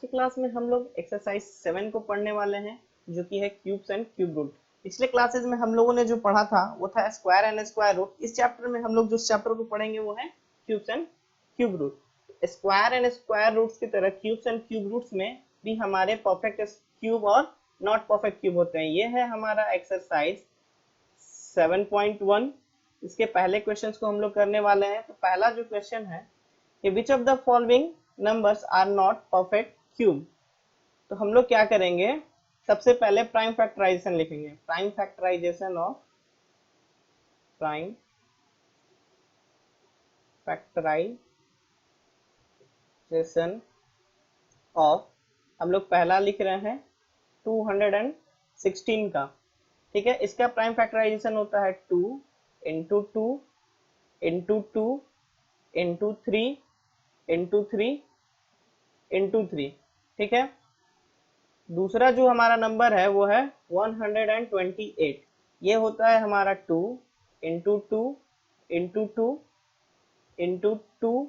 की क्लास में हम लोग एक्सरसाइज 7 को पढ़ने वाले हैं, जो कि है क्यूब्स एंड क्यूब रूट। पिछले क्लासेस में हम लोगों ने जो पढ़ा था वो था स्क्वायर एंड स्क्वायर रूट। इस चैप्टर में हम लोग जो चैप्टर को पढ़ेंगे वो है cubes and cube root. Square and square roots की तरह क्यूब्स एंड क्यूब रूट्स में भी हमारे परफेक्ट क्यूब और नॉट परफेक्ट क्यूब होते हैं। ये है हमारा एक्सरसाइज 7.1। इसके पहले क्वेश्चंस को हम लोग करने वाले हैं। तो पहला जो क्वेश्चन है कि which of the following numbers are not perfect cube. तो हम लोग क्या करेंगे, सबसे पहले प्राइम फैक्टराइजेशन लिखेंगे। प्राइम फैक्टराइजेशन ऑफ हम लोग पहला लिख रहे हैं 216 का। ठीक है, इसका प्राइम फैक्टराइजेशन होता है 2 into 2 into 2 into 3 into 3 into 3। ठीक है, दूसरा जो हमारा नंबर है वो है 128। ये होता है हमारा 2 into 2 into 2 into 2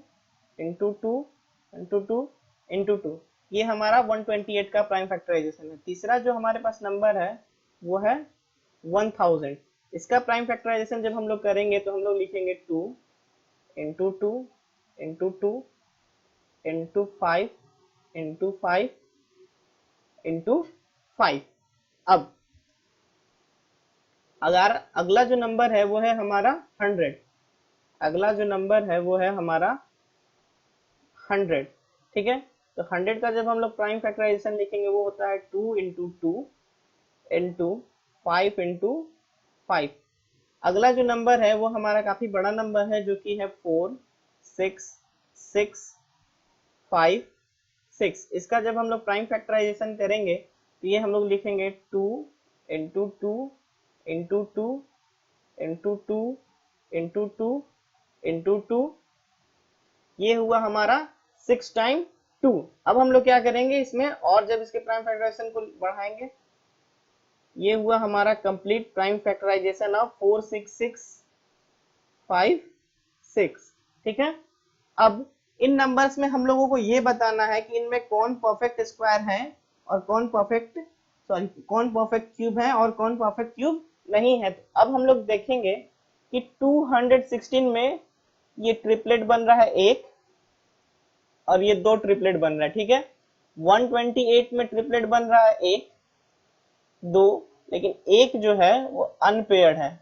into 2 into 2 into 2। ये हमारा 128 का प्राइम फैक्टराइजेशन है। तीसरा जो हमारे पास नंबर है वो है 1000। इसका प्राइम फैक्टराइजेशन जब हम लोग करेंगे तो हम लोग लिखेंगे 2 into 2 into 2 into 5 into 5 into 5। अब अगर अगला जो नंबर है वो है हमारा 100। अगला जो नंबर है वो है हमारा 100। ठीक है, तो 100 का जब हम लोग प्राइम फैक्टराइजेशन लिखेंगे वो होता है 2 इंटू 2 इंटू 5 इंटू 5। अगला जो नंबर है वो हमारा काफी बड़ा नंबर है, जो कि है 4 6 6 5 6। इसका जब हम लोग प्राइम फैक्टराइजेशन करेंगे तो ये हम लोग लिखेंगे 2 into 2 into 2 into 2 into 2 into 2। ये हुआ हमारा 6 टाइम 2। अब हम लोग क्या करेंगे इसमें, और जब इसके प्राइम फैक्टराइजेशन को बढ़ाएंगे, ये हुआ हमारा कंप्लीट प्राइम फैक्टराइजेशन ऑफ 46656। ठीक है, अब इन नंबर्स में हम लोगों को ये बताना है कि इनमें कौन परफेक्ट स्क्वायर है और कौन परफेक्ट क्यूब है और कौन परफेक्ट क्यूब नहीं है। तो अब हम लोग देखेंगे कि 216 में ये ट्रिपलेट बन रहा है एक, और ये दो ट्रिपलेट बन रहा है। ठीक है, 128 में ट्रिपलेट बन रहा है एक दो, लेकिन एक जो है वो अनपेयर्ड है।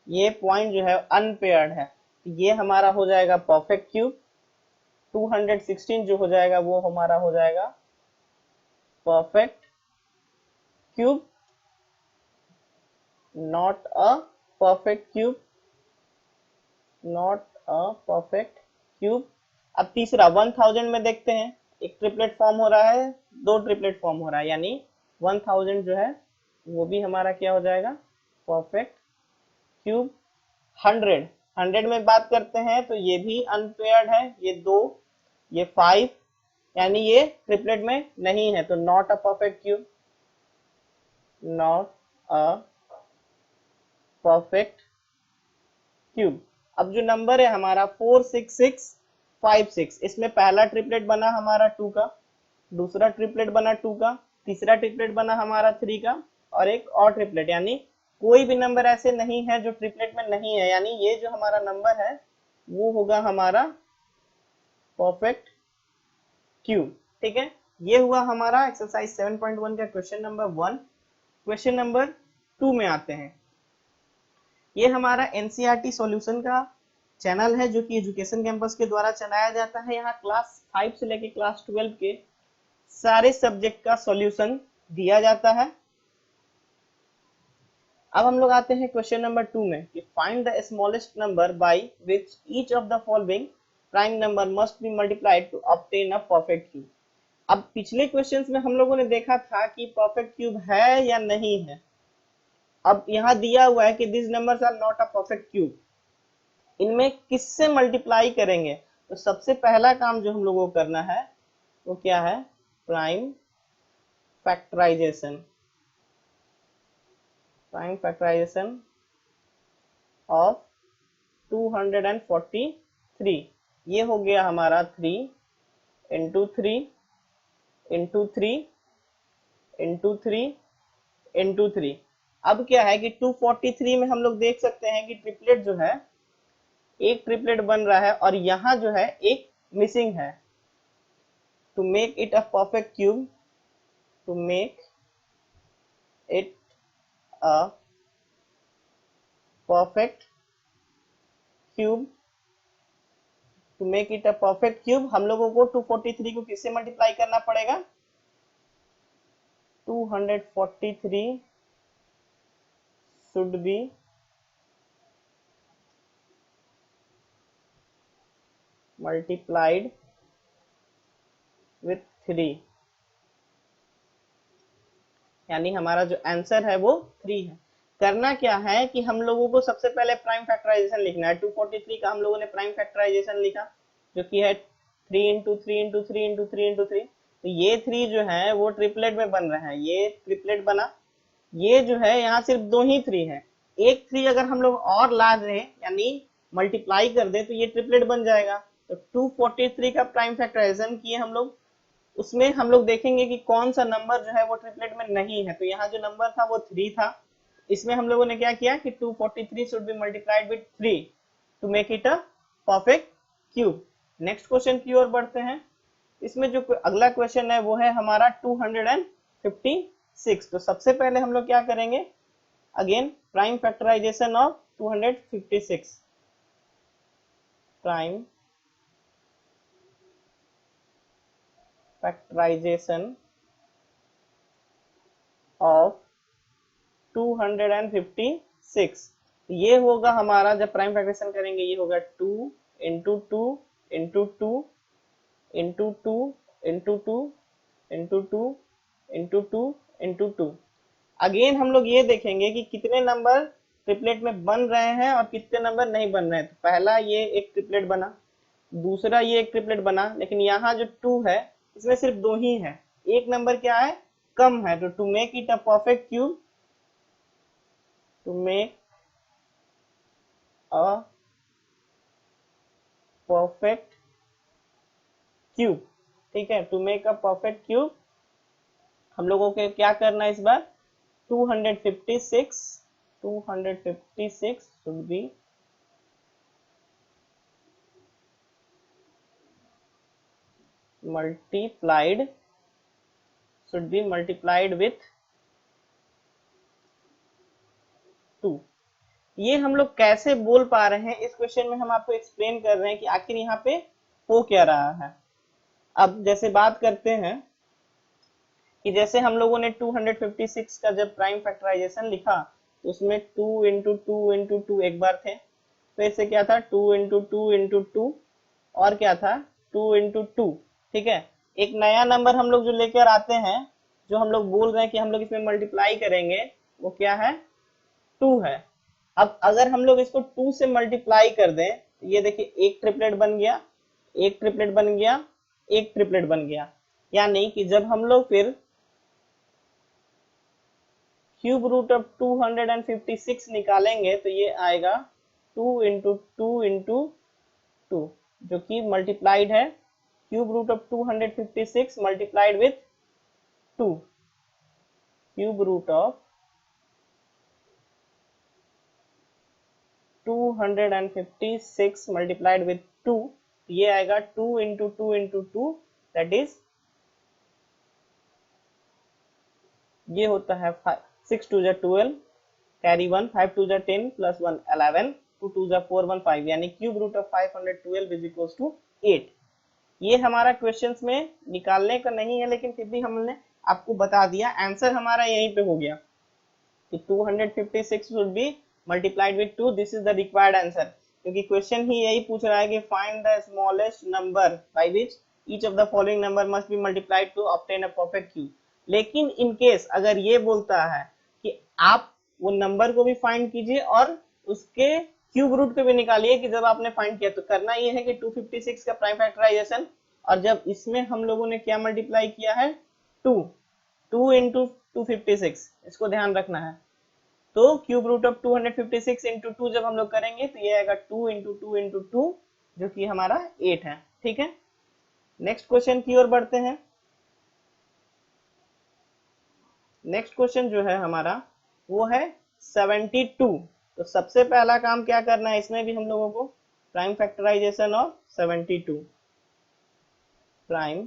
ये पॉइंट जो है अनपेयर्ड है, ये हमारा हो जाएगा परफेक्ट क्यूब। 216 जो हो जाएगा वो हमारा हो जाएगा perfect cube, not a perfect cube, not a perfect cube. अब तीसरा 1000 में देखते हैं, एक ट्रिपलेट फॉर्म हो रहा है, दो ट्रिपलेट फॉर्म हो रहा है, यानी 1000 जो है वो भी हमारा क्या हो जाएगा, परफेक्ट क्यूब। 100 में बात करते हैं तो ये भी अनपेयर्ड है, ये दो, ये 5, यानी ये ट्रिपलेट में नहीं है, तो not a perfect cube, not a perfect cube. अब जो नंबर है हमारा 46656, इसमें पहला ट्रिपलेट बना हमारा 2 का, दूसरा ट्रिपलेट बना 2 का, तीसरा ट्रिपलेट बना हमारा 3 का, और एक और ट्रिपलेट, यानी कोई भी नंबर ऐसे नहीं है जो ट्रिपलेट में नहीं है, यानी ये जो हमारा नंबर है वो होगा हमारा परफेक्ट क्यूब। ठीक है, ये हुआ हमारा एक्सरसाइज 7.1 का क्वेश्चन नंबर 1। क्वेश्चन नंबर 2 में आते हैं। ये हमारा एनसीईआरटी सॉल्यूशन का चैनल है, जो कि एजुकेशन कैंपस के द्वारा चलाया जाता है। यहाँ क्लास 5 से लेके क्लास 12 के सारे सब्जेक्ट का सॉल्यूशन दिया जाता है। अब हम लोग आते हैं क्वेश्चन नंबर 2 में कि find the smallest number by which each of the following prime number must be multiplied to obtain a perfect cube. अब पिछले क्वेश्चंस में हम लोगों ने देखा था कि परफेक्ट क्यूब है या नहीं है। अब यहाँ दिया हुआ है कि this numbers are not a perfect cube, इनमें किससे मल्टीप्लाई करेंगे। तो सबसे पहला काम जो हम लोगों को करना है वो क्या है, prime factorization. Prime factorization of 243। ये हो गया हमारा 3 इंटू 3 इंटू 3 इंटू 3 इंटू 3। अब क्या है कि 243 में हम लोग देख सकते हैं कि ट्रिपलेट जो है, एक ट्रिपलेट बन रहा है और यहाँ जो है एक मिसिंग है। To make it a perfect cube, to make it a perfect cube, to make it a perfect cube, हम लोगों को 243 को किससे मल्टीप्लाई करना पड़ेगा? 243 शुड बी मल्टीप्लाइड विथ 3, यानी हमारा जो आंसर है वो 3 है। करना क्या है कि हम लोगों को सबसे पहले प्राइम फैक्टराइजेशन लिखना है। 243 का हम लोगों ने प्राइम फैक्टराइजेशन लिखा, जो कि है 3 इंटू 3 इंटू 3 इंटू 3 इंटू 3। तो ये 3 जो है वो ट्रिपलेट में बन रहा है, ये ट्रिपलेट बना। ये जो है यहाँ सिर्फ 2 ही 3 है, एक 3 अगर हम लोग और ला दें यानी मल्टीप्लाई कर दे तो ये ट्रिपलेट बन जाएगा। तो 243 का प्राइम फैक्टराइजेशन किए हम लोग, उसमें हम लोग देखेंगे कि कौन सा नंबर जो है वो ट्रिपलेट में नहीं है। तो यहाँ जो नंबर था वो 3 था, इसमें हम लोगों ने क्या किया कि 243 should be multiplied with 3 to make it a perfect cube. Next question की ओर बढ़ते हैं। इसमें जो अगला क्वेश्चन है वो है हमारा 256। तो सबसे पहले हम लोग क्या करेंगे, again prime factorization of 256, prime factorization of 256। ये होगा हमारा, जब प्राइम फैक्टराइजेशन करेंगे ये होगा 2 into 2 into 2 into 2 into 2 into 2 into 2 into 2। Again हम लोग ये देखेंगे कि कितने नंबर ट्रिपलेट में बन रहे हैं और कितने नंबर नहीं बन रहे हैं। तो पहला ये एक ट्रिपलेट बना, दूसरा ये एक ट्रिपलेट बना, लेकिन यहाँ जो 2 है इसमें सिर्फ 2 ही है, एक नंबर क्या है कम है। तो to make it a perfect cube, to make a perfect cube, ठीक है, to make a perfect cube हम लोगों को क्या करना है इस बार, 256 शुड बी multiplied with 2। ये हम लोग कैसे बोल पा रहे हैं, इस क्वेश्चन में हम आपको एक्सप्लेन कर रहे हैं कि आखिर यहाँ पे हो क्या रहा है। अब जैसे बात करते हैं कि जैसे हम लोगों ने 256 का जब प्राइम फैक्टराइजेशन लिखा तो उसमें 2 इंटू 2 इंटू 2 एक बार थे, फिर से क्या था 2 इंटू 2 इंटू 2 और क्या था 2 इंटू 2, ठीक है। एक नया नंबर हम लोग जो लेकर आते हैं, जो हम लोग बोल रहे हैं कि हम लोग इसमें मल्टीप्लाई करेंगे, वो क्या है 2 है। अब अगर हम लोग इसको 2 से मल्टीप्लाई कर दें तो ये देखिए एक ट्रिपलेट बन गया, एक ट्रिपलेट बन गया, एक ट्रिपलेट बन गया। यानी कि जब हम लोग फिर क्यूब रूट ऑफ 256 निकालेंगे तो ये आएगा 2 इंटू 2 इंटू 2, जो कि मल्टीप्लाइड है cube root of 256 multiplied with 2, cube root of 256 multiplied with 2, ये आएगा 2 इंटू 2 इंटू 2, दैट इज ये होता है 6 2 12, कैरी 1, 5 2 10 प्लस 1 11, 2 2 4 1 5, यानी cube root of 512 is equals to 8। ये हमारा क्वेश्चंस में निकालने का नहीं है, लेकिन फिर भी हमने आपको बता दिया, आंसर हमारा यहीं पे हो गया कि 256 should be multiplied with 2, this is the required answer. क्योंकि क्वेश्चन ही यही पूछ रहा है कि find the smallest number by which each of the following number must be multiplied to obtain a perfect cube. लेकिन इन केस अगर ये बोलता है कि आप वो नंबर को भी फाइंड कीजिए और उसके क्यूब रूट को भी निकालिए, कि जब आपने फाइंड किया तो करना ये है कि 256 का प्राइम फैक्टराइजेशन, और जब इसमें हम लोगों ने क्या मल्टीप्लाई किया है 2, 2 इंटू 256, इसको ध्यान रखना है। तो क्यूब रूट ऑफ 256 इंटू 2 जब हम लोग करेंगे तो ये आएगा 2 इंटू 2 इंटू 2, जो कि हमारा 8 है, ठीक है। नेक्स्ट क्वेश्चन की ओर बढ़ते हैं। नेक्स्ट क्वेश्चन जो है हमारा वो है 72। तो सबसे पहला काम क्या करना है इसमें भी हम लोगों को, prime factorization of 72, prime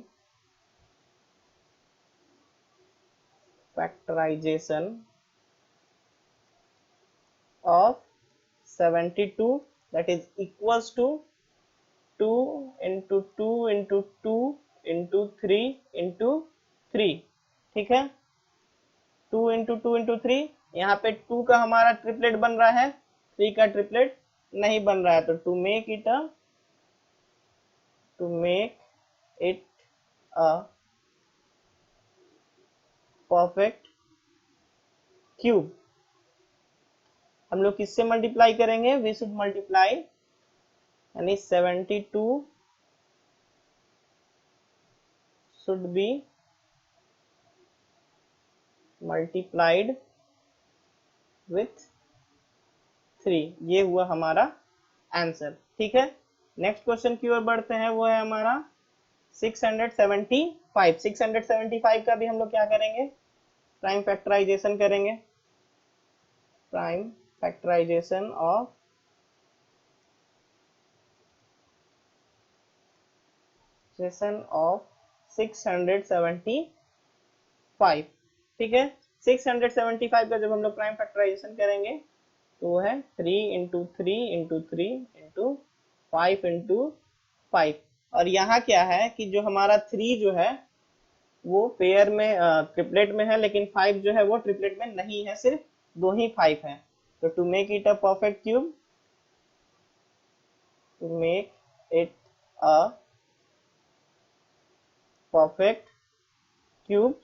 factorization of 72, that is equals to 2 into 2 into 2 into 3 into 3। ठीक है, 2 into 2 into 3, यहाँ पे 2 का हमारा ट्रिपलेट बन रहा है, 3 का ट्रिपलेट नहीं बन रहा है। तो to make it a perfect cube, हम लोग किससे मल्टीप्लाई करेंगे, वी शुड मल्टीप्लाई, यानी 72 शुड बी मल्टीप्लाइड विथ 3। ये हुआ हमारा आंसर। ठीक है, नेक्स्ट क्वेश्चन की ओर बढ़ते हैं, वो है हमारा 675। 675 का भी हम लोग क्या करेंगे, प्राइम फैक्टराइजेशन करेंगे, प्राइम फैक्टराइजेशन ऑफ 675। ठीक है, 675 का जब हम लोग प्राइम फैक्टराइजेशन करेंगे तो वो है 3 इंटू 3 इंटू 3 इंटू 5 इंटू 5। और यहाँ क्या है कि जो हमारा 3 जो है वो पेयर में ट्रिपलेट में है, लेकिन 5 जो है वो ट्रिपलेट में नहीं है, सिर्फ दो ही 5 है। तो to make it a perfect cube, to make it a perfect cube,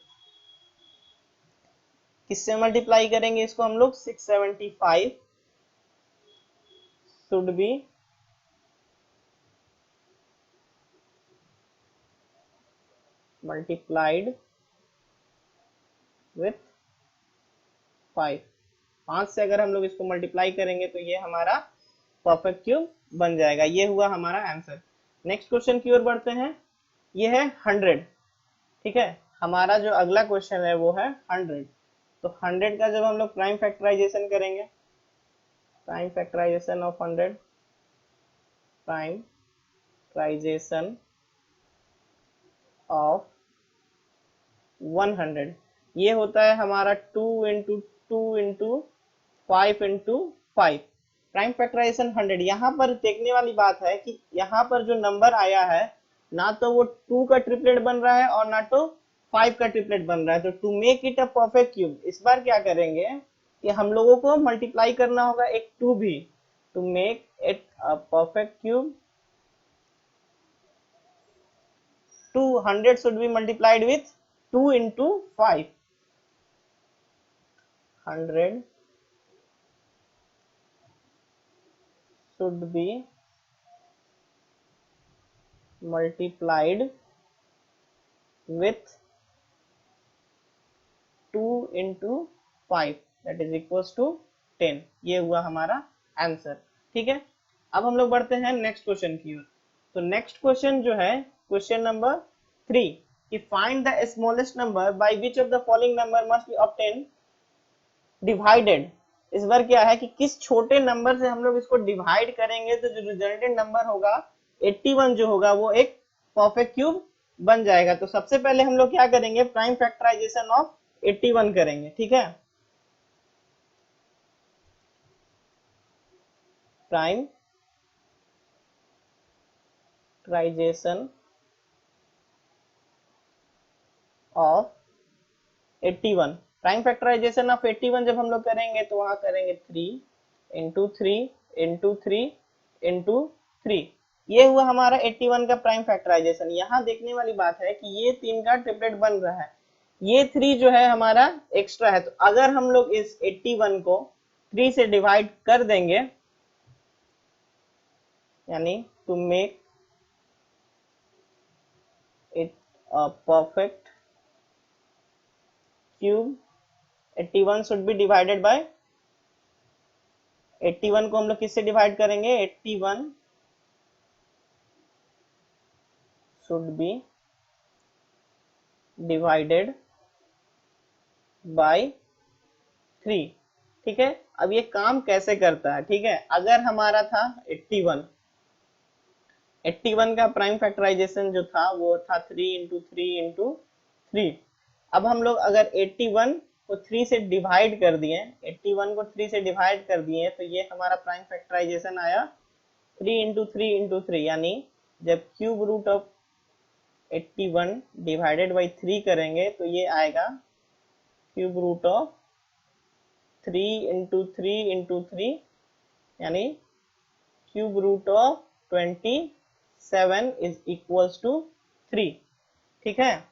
किससे मल्टीप्लाई करेंगे इसको हम लोग, 675 शुड बी मल्टीप्लाइड विथ 5। 5 से अगर हम लोग इसको मल्टीप्लाई करेंगे तो ये हमारा परफेक्ट क्यूब बन जाएगा। ये हुआ हमारा आंसर। नेक्स्ट क्वेश्चन की ओर बढ़ते हैं, ये है 100। ठीक है, हमारा जो अगला क्वेश्चन है वो है 100। तो 100 का जब हम लोग प्राइम फैक्टराइजेशन करेंगे, prime factorization of 100, prime factorization of 100, ये होता है हमारा 2 into 2 into 5 into 5। Prime factorization 100, यहाँ पर देखने वाली बात है कि यहाँ पर जो नंबर आया है ना तो वो 2 का ट्रिपलेट बन रहा है और ना तो 5 का ट्रिपलेट बन रहा है। तो to make it a perfect cube, इस बार क्या करेंगे कि हम लोगों को मल्टीप्लाई करना होगा एक 2 भी, to make it a perfect cube 200 should be multiplied with 2 into 5। 100 should be multiplied with 2 into 5, that is equals to 10। ये हुआ हमारा आंसर। ठीक है, अब हम लोग बढ़ते हैं नेक्स्ट क्वेश्चन की ओर। तो नेक्स्ट क्वेश्चन जो है क्वेश्चन नंबर 3, कि find the smallest number by which of the following number must B obtain divided. इस बार क्या है कि किस छोटे नंबर से हम लोग इसको डिवाइड करेंगे तो जो रिजल्टेंट नंबर होगा 81 जो होगा वो एक परफेक्ट क्यूब बन जाएगा। तो सबसे पहले हम लोग क्या करेंगे, प्राइम फैक्टराइजेशन ऑफ 81 करेंगे। ठीक है, prime factorization of 81, prime factorization of 81 जब हम लोग करेंगे तो वहां करेंगे 3 इंटू 3 इंटू 3 इंटू 3। ये हुआ हमारा 81 का प्राइम फैक्टराइजेशन। यहाँ देखने वाली बात है कि ये 3 का ट्रिपलेट बन रहा है, ये 3 जो है हमारा एक्स्ट्रा है। तो अगर हम लोग इस 81 को 3 से डिवाइड कर देंगे, यानी to make it a perfect cube 81 should be divided by, 81 को हम लोग किससे डिवाइड करेंगे, 81 शुड बी डिवाइडेड बाई 3। ठीक है, अब ये काम कैसे करता है, ठीक है, अगर हमारा था 81, 81 का प्राइम फैक्टराइजेशन जो था वो था 3 × 3 × 3। अब हम लोग अगर 81 को 3 से डिवाइड कर दिए, 81 को 3 से डिवाइड कर दिए, तो ये हमारा प्राइम फैक्टराइजेशन आया 3 × 3 × 3, यानी जब cube root of 81 divided by 3 करेंगे तो ये आएगा क्यूब रूट ऑफ 3 × 3 × 3, यानी cube root of 27 is equals to 3। ठीक है,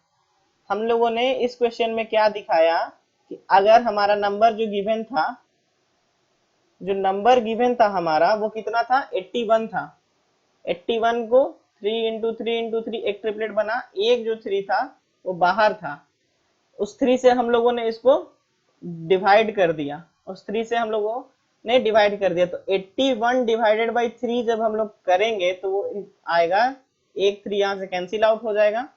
हम लोगों ने इस क्वेश्चन में क्या दिखाया कि अगर हमारा नंबर जो गिवन था, जो नंबर गिवन था हमारा वो कितना था, 81 था। 81 को 3 × 3 × 3 एक ट्रिपलेट बना, एक जो 3 था वो बाहर था, उस 3 से हम लोगों ने इसको डिवाइड कर दिया, उस 3 से हम लोगों ने डिवाइड कर दिया, तो 81 डिवाइडेड बाई 3 जब हम लोग करेंगे तो वो आएगा, एक 3 यहाँ से कैंसिल आउट हो जाएगा,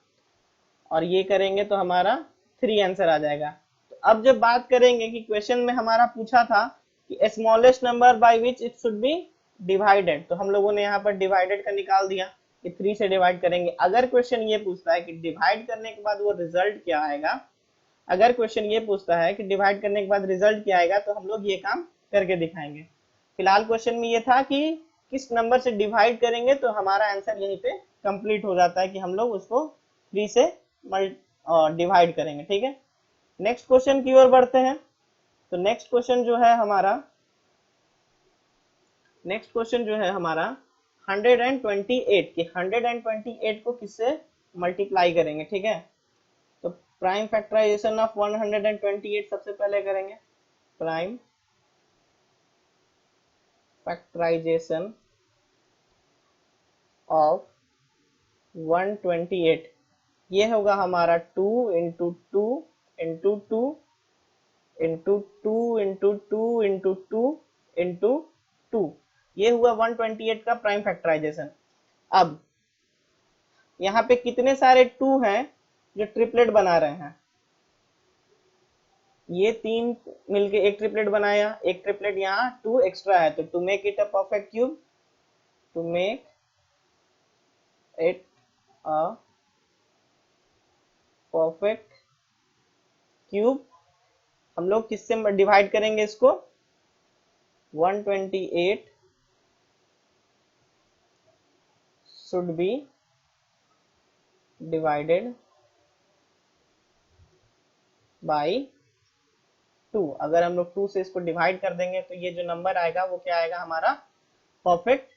और ये करेंगे तो हमारा 3 आंसर आ जाएगा। तो अब जब बात करेंगे कि क्वेश्चन में हमारा पूछा था कि smallest number by which it should be divided, तो हम लोगों ने यहाँ पर डिवाइडेड का निकाल दिया कि 3 से डिवाइड करेंगे। अगर क्वेश्चन ये पूछता है कि डिवाइड करने के बाद वो रिजल्ट क्या आएगा, अगर क्वेश्चन ये पूछता है कि डिवाइड करने के बाद रिजल्ट क्या आएगा, तो हम लोग ये काम करके दिखाएंगे। फिलहाल क्वेश्चन में ये था कि किस नंबर से डिवाइड करेंगे तो हमारा आंसर यहीं पे कंप्लीट हो जाता है कि हम लोग उसको 3 से डिवाइड करेंगे। ठीक है, नेक्स्ट क्वेश्चन की ओर बढ़ते हैं। तो नेक्स्ट क्वेश्चन जो है हमारा, नेक्स्ट क्वेश्चन जो है हमारा 128 कि 128 को किससे मल्टीप्लाई करेंगे। ठीक है, तो प्राइम फैक्टराइजेशन ऑफ 128 सबसे पहले करेंगे, प्राइम फैक्टराइजेशन ऑफ 128, ये होगा हमारा 2 × 2 × 2 × 2 × 2 × 2 × 2, ये हुआ 128 का प्राइम फैक्टराइजेशन। अब यहाँ पे कितने सारे 2 हैं जो ट्रिपलेट बना रहे हैं, ये 3 मिलके एक ट्रिपलेट बनाया, एक ट्रिपलेट यहाँ 2 एक्स्ट्रा है, तो to make it a perfect cube, to make it a perfect cube हम लोग किससे डिवाइड करेंगे इसको, 128 should be divided by 2। अगर हम लोग 2 से इसको डिवाइड कर देंगे तो ये जो नंबर आएगा वो क्या आएगा, हमारा परफेक्ट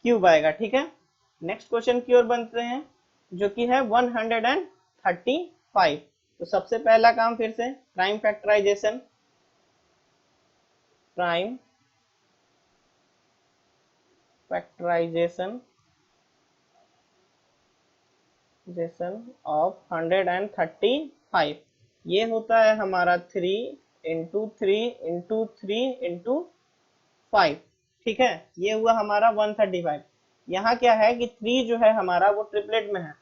क्यूब आएगा। ठीक है, नेक्स्ट क्वेश्चन की ओर बनते हैं जो कि है 135। तो सबसे पहला काम फिर से prime factorization, prime factorization of 135, ये होता है हमारा 3 × 3 × 3 × 5। ठीक है, ये हुआ हमारा 135। यहाँ क्या है कि 3 जो है हमारा वो ट्रिपलेट में है,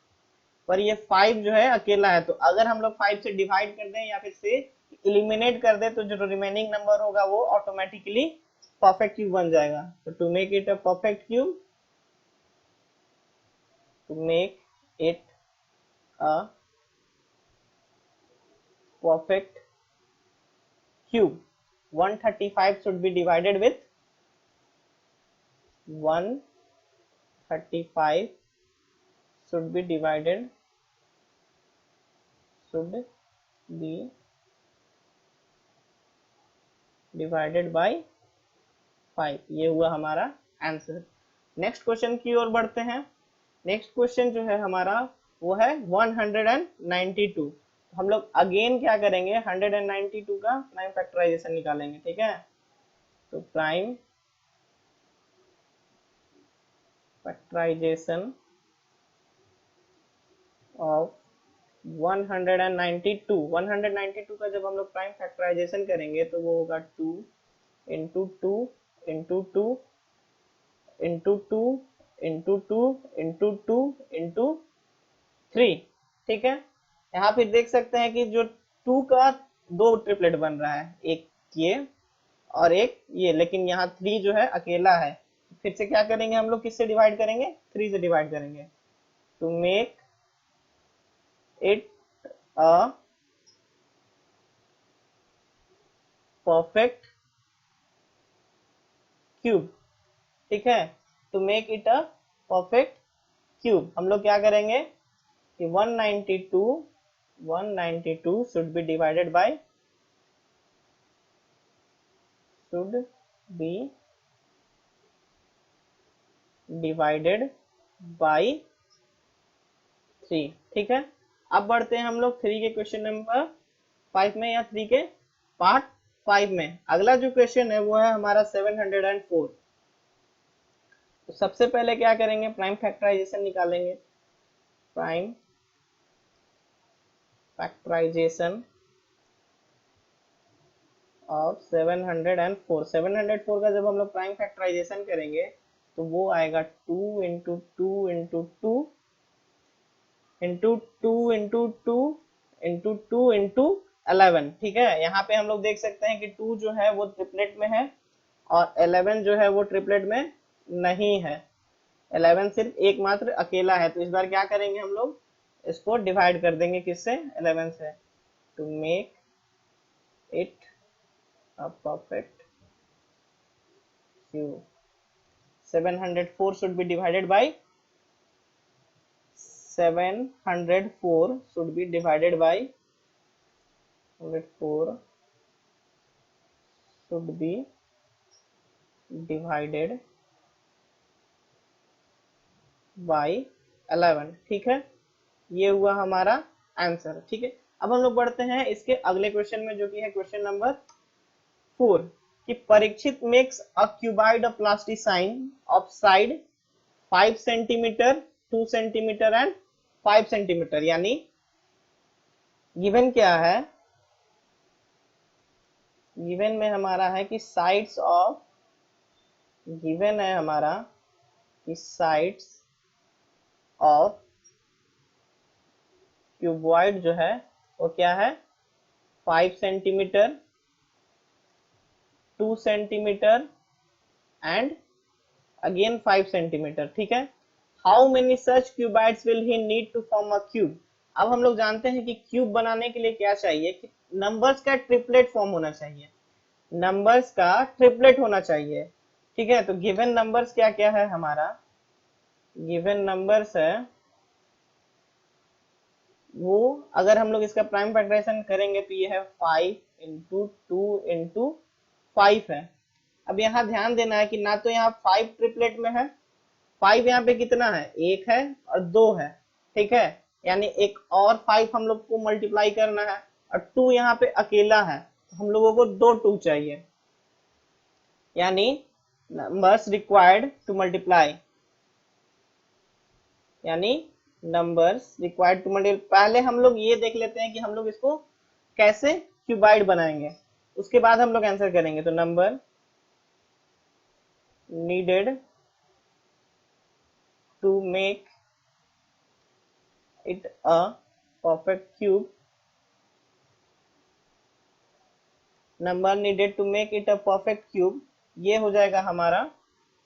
पर ये 5 जो है अकेला है, तो अगर हम लोग 5 से डिवाइड कर दें या फिर से इलिमिनेट कर दें तो जो रिमेनिंग नंबर होगा वो ऑटोमेटिकली परफेक्ट क्यूब बन जाएगा। तो to make it a perfect cube, to make it a perfect cube, 135 should be divided with 135 should be divided by 5, ये हुआ हमारा आंसर। नेक्स्ट क्वेश्चन की ओर बढ़ते हैं। नेक्स्ट क्वेश्चन जो है हमारा वो है 192। हम लोग अगेन क्या करेंगे, 192 का प्राइम फैक्टराइजेशन निकालेंगे। ठीक है, तो प्राइम फैक्टराइजेशन ऑफ 192 का जब हम लोग प्राइम फैक्टराइजेशन करेंगे तो वो होगा 2 × 2 × 2 × 2 × 2 × 2 × 3। ठीक है, यहाँ पे देख सकते हैं कि जो 2 का दो ट्रिपलेट बन रहा है, एक ये और एक ये, लेकिन यहाँ 3 जो है अकेला है। फिर से क्या करेंगे हम लोग, किससे डिवाइड करेंगे, 3 से डिवाइड करेंगे to make it a perfect cube. ठीक है, to make it a perfect cube हम लोग क्या करेंगे कि 192 should be divided by should be divided by 3। ठीक है, अब बढ़ते हैं हम लोग 3 के क्वेश्चन नंबर 5 में, या 3 के पार्ट 5 में। अगला जो क्वेश्चन है वो है हमारा 704। तो सबसे पहले क्या करेंगे, प्राइम फैक्टराइजेशन निकालेंगे। Prime factorization of 704। 704 का जब हम लोग प्राइम फैक्टराइजेशन करेंगे तो वो आएगा 2 into 2 into 2 into 2 into 2 into 2 into 11। ठीक है, यहाँ पे हम लोग देख सकते हैं कि 2 जो है वो ट्रिपलेट में है और 11 जो है वो ट्रिपलेट में नहीं है। 11 सिर्फ एकमात्र अकेला है। तो इस बार क्या करेंगे हम लोग, इसको डिवाइड कर देंगे किससे, 11 से, to make it a perfect cube. 704 should be divided by 704 should be divided by 104 should be divided by 11। ठीक है, ये हुआ हमारा आंसर। ठीक है, अब हम लोग बढ़ते हैं इसके अगले क्वेश्चन में, जो कि है क्वेश्चन नंबर 4, कि Parikshit makes a cuboid of plasticine of side 5 centimetre, 2 centimetre and 5 centimetre. यानी गिवन क्या है, गिवन में हमारा है कि साइड्स ऑफ, गिवन है हमारा कि साइड्स ऑफ क्यूबॉइड जो है वो क्या है, 5 centimetre, 2 centimetre and again 5 centimetre. ठीक है, how many such cuboids will he need to form a cube. अब हम लोग जानते हैं कि क्यूब बनाने के लिए क्या चाहिए, कि नंबर्स का ट्रिपलेट फॉर्म होना चाहिए, नंबर्स का ट्रिपलेट होना चाहिए। ठीक है, तो गिवन नंबर्स क्या क्या है हमारा, गिवन नंबर्स है वो, अगर हम लोग इसका प्राइम फैक्टराइजेशन करेंगे तो ये है 5 इंटू 2 इंटू 5 है। अब यहाँ ध्यान देना है कि ना तो यहाँ 5 ट्रिपलेट में है, 5 यहाँ पे कितना है, 1 है और 2 है। ठीक है, यानी एक और 5 हम लोग को मल्टीप्लाई करना है, और 2 यहाँ पे अकेला है, तो हम लोगों को 2 2 चाहिए। यानी नंबर्स रिक्वायर्ड टू मल्टीप्लाई, यानी नंबर्स रिक्वायर्ड टू मल्टीप्लाई। पहले हम लोग ये देख लेते हैं कि हम लोग इसको कैसे क्यूबाइड बनाएंगे, उसके बाद हम लोग आंसर करेंगे। तो number needed to make it a perfect cube, number needed to make it a perfect cube, ये हो जाएगा हमारा,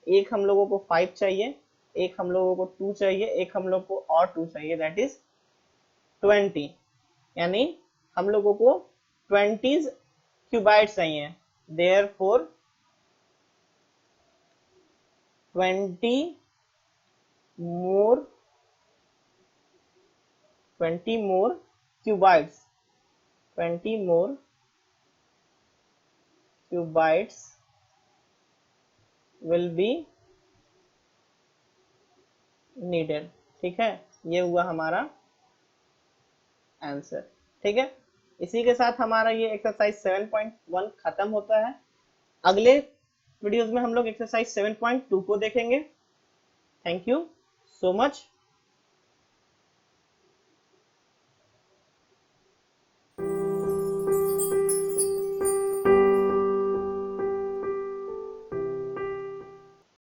एक हम लोगों को 5 चाहिए, एक हम लोगों को 2 चाहिए, एक हम लोग को और 2 चाहिए, दैट इज 20। यानी हम लोगों को 20 क्यूबाइड्स चाहिए, therefore 20 more 20 more cubites, 20 more cubites will be needed। ठीक है, ये हुआ हमारा आंसर। ठीक है, इसी के साथ हमारा ये एक्सरसाइज 7.1 खत्म होता है। अगले वीडियोस में हम लोग एक्सरसाइज 7.2 को देखेंगे। Thank you so much.